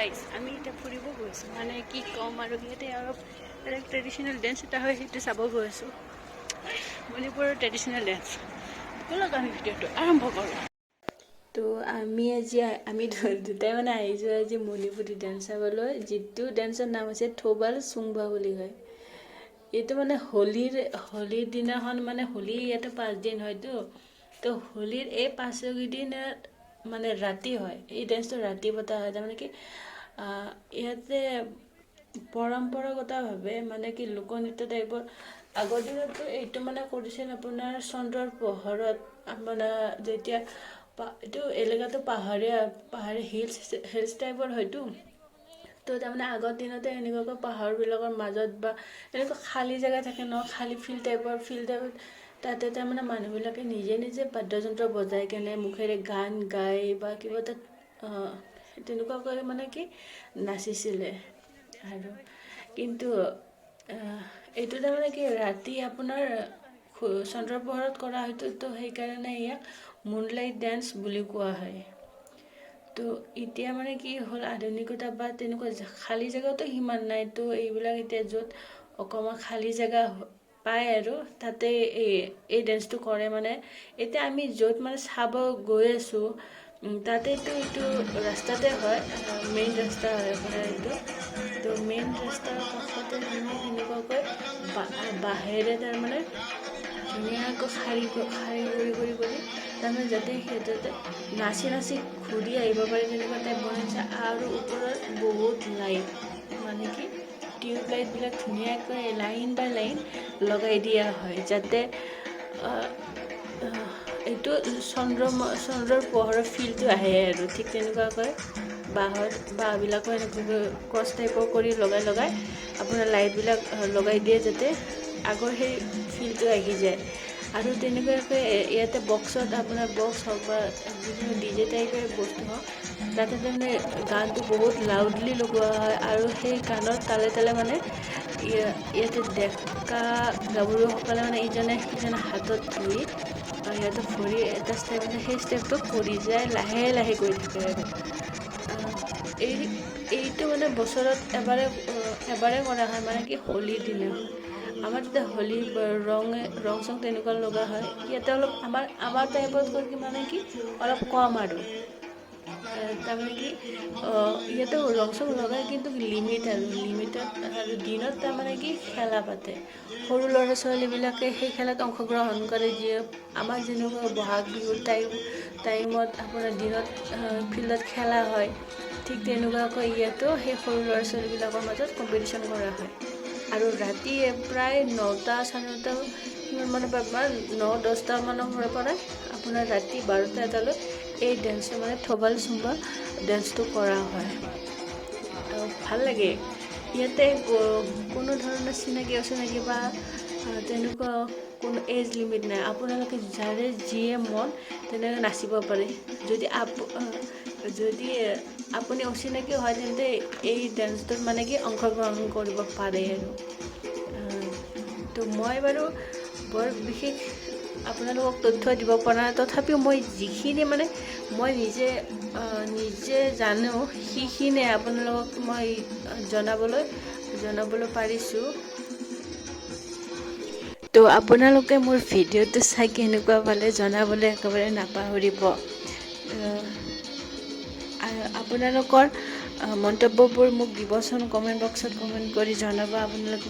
guys আমি এতিয়া ফুৰিব গৈছোঁ মানে কি ক'ম আৰু ইয়াতে অলপ বেলেগ ট্ৰেডিশ্যনেল ডেন্স এটা হয় সেইটো চাব গৈ আছোঁ মণিপুৰৰ ট্ৰেডিশ্যনেল ডেন্স ব'লক আমি ভিডিঅ'টো আৰম্ভ কৰোঁ তো আমি দুটাই মানে আহিছোঁ আজি মণিপুৰী ডেন্স চাবলৈ যিটো ডেন্সৰ নাম হৈছে থবাল চুংবা বুলি কয় এইটো মানে হোলীৰ দিনাখন মানে হোলী ইয়াতে 5 দিন হয়তো তো হোলীৰ এই 5 দিনত মানে ৰাতি হয় এই ডেন্সটো ৰাতি পতা হয় তাৰমানে কি ইয়াতে পৰম্পৰাগতভাৱে মানে কি লোকনৃত্য টাইপৰ আগৰ দিনতো এইটো মানে কৰিছিল আপোনাৰ চন্দ্ৰৰ পোহৰত আপোনাৰ যেতিয়া এইটো এলেকাটো পাহাৰীয়া হিলছ টাইপৰ হয়তো তো তাৰমানে আগৰ দিনতে এনেকুৱাকৈ পাহাৰবিলাকৰ মাজত বা এনেকুৱা খালী জেগা থাকে ন খালী ফিল্ড টাইপৰ তাতে তাৰমানে মানুহবিলাকে নিজে বাদ্যযন্ত্ৰ বজাই কেনে মুখেৰে গান গাই বা কিবা এটা তেনেকুৱাকৈ মানে কি নাচিছিলে আৰু কিন্তু এইটো তাৰমানে কি ৰাতি আপোনাৰ চন্দ্ৰৰ পোহৰত কৰা হয়তো তো সেইকাৰণে ইয়াক মুনলাইট ডেন্স বুলি কোৱা হয় তো এতিয়া মানে কি হ'ল আধুনিকতা বা তেনেকুৱা খালী জেগাতো সিমান নাই তো এইবিলাক এতিয়া য'ত অকণমান খালী জেগা পায় আৰু তাতে এই ডেন্সটো কৰে মানে এতিয়া আমি য'ত মানে চাব গৈ আছোঁ তাতেতো এইটো ৰাস্তাতে হয় মেইন ৰাস্তা হয় আপোনাৰ এইটো তো মেইন ৰাস্তাৰ কাষতে মানে সেনেকুৱাকৈ বাঁহেৰে তাৰমানে ধুনীয়াকৈ শাৰী কৰি তাৰমানে যাতে সিহঁতে নাচি ঘূৰি আহিব পাৰে তেনেকুৱা টাইপ বনাইছে আৰু ওপৰত বহুত লাইট মানে কি টিউব লাইটবিলাক ধুনীয়াকৈ লাইন বাই লাইন লগাই দিয়া হয় যাতে এইটো চন্দ্ৰৰ পোহৰৰ ফিলটো আহে আৰু ঠিক তেনেকুৱাকৈ বাঁহবিলাকো এনেকুৱাকৈ ক্ৰছ টাইপৰ কৰি লগাই আপোনাৰ লাইটবিলাক লগাই দিয়ে যাতে আগৰ সেই ফিলটো আহি যায় আৰু তেনেকুৱাকৈ ইয়াতে বক্সত আপোনাৰ বক্স হওক বা যিকোনো ডিজে টাইপৰ বস্তু হওক তাতে তাৰমানে গানটো বহুত লাউডলি লগোৱা হয় আৰু সেই গানৰ তালে মানে ইয়াতে ডেকা গাভৰুসকলে মানে ইজনে সিজনে হাতত ধৰি সিহঁতে ভৰি এটা ষ্টেপ মানে সেই ষ্টেপটো কৰি যায় লাহে গৈ থাকে আৰু এইটো মানে বছৰত এবাৰে কৰা হয় মানে কি হোলীৰ দিনা আমাৰ যেতিয়া হোলী ৰং চং তেনেকুৱা লগা হয় ইয়াতে অলপ আমাৰ টাইপত কৰি মানে কি অলপ কম আৰু তাৰমানে কি ইয়াতে ৰং চং লগাই কিন্তু লিমিটত আৰু দিনত তাৰমানে কি খেলা পাতে সৰু ল'ৰা ছোৱালীবিলাকে সেই খেলাত অংশগ্ৰহণ কৰে যিয়ে আমাৰ যেনেকুৱা বহাগ বিহুৰ টাইমত আপোনাৰ দিনত ফিল্ডত খেলা হয় ঠিক তেনেকুৱাকৈ ইয়াতো সেই সৰু ল'ৰা ছোৱালীবিলাকৰ মাজত কম্পিটিশ্যন কৰা হয় আৰু ৰাতি প্ৰায় 9টা 9:30 সিমান মানৰ পৰা 9-10টা মানৰ পৰা আপোনাৰ ৰাতি 12টা 1টালৈ এই ডেন্সটো মানে থবাল চুম্বা ডেন্সটো কৰা হয় ভাল লাগে ইয়াতে কোনো ধৰণৰ চিনাকি অচিনাকি বা তেনেকুৱা কোনো এজ লিমিট নাই আপোনালোকে যাৰে যিয়ে মন তেনেকৈ নাচিব পাৰে যদি আপুনি অচিনাকি হয় তেন্তে এই ডেন্সটোত মানে কি অংশগ্ৰহণ কৰিব পাৰে আৰু তো মই বাৰু বৰ বিশেষ আপোনালোকক তথ্য দিব পৰা নাই তথাপিও মই যিখিনি মানে মই নিজে জানো সেইখিনিয়ে আপোনালোকক মই জনাবলৈ পাৰিছোঁ তো আপোনালোকে মোৰ ভিডিঅ'টো চাই কেনেকুৱা পালে জনাবলৈ একেবাৰে নাপাহৰিব আপোনালোকৰ মন্তব্যবোৰ মোক দিবচোন কমেণ্ট বক্সত কমেণ্ট কৰি জনাব আপোনালোকে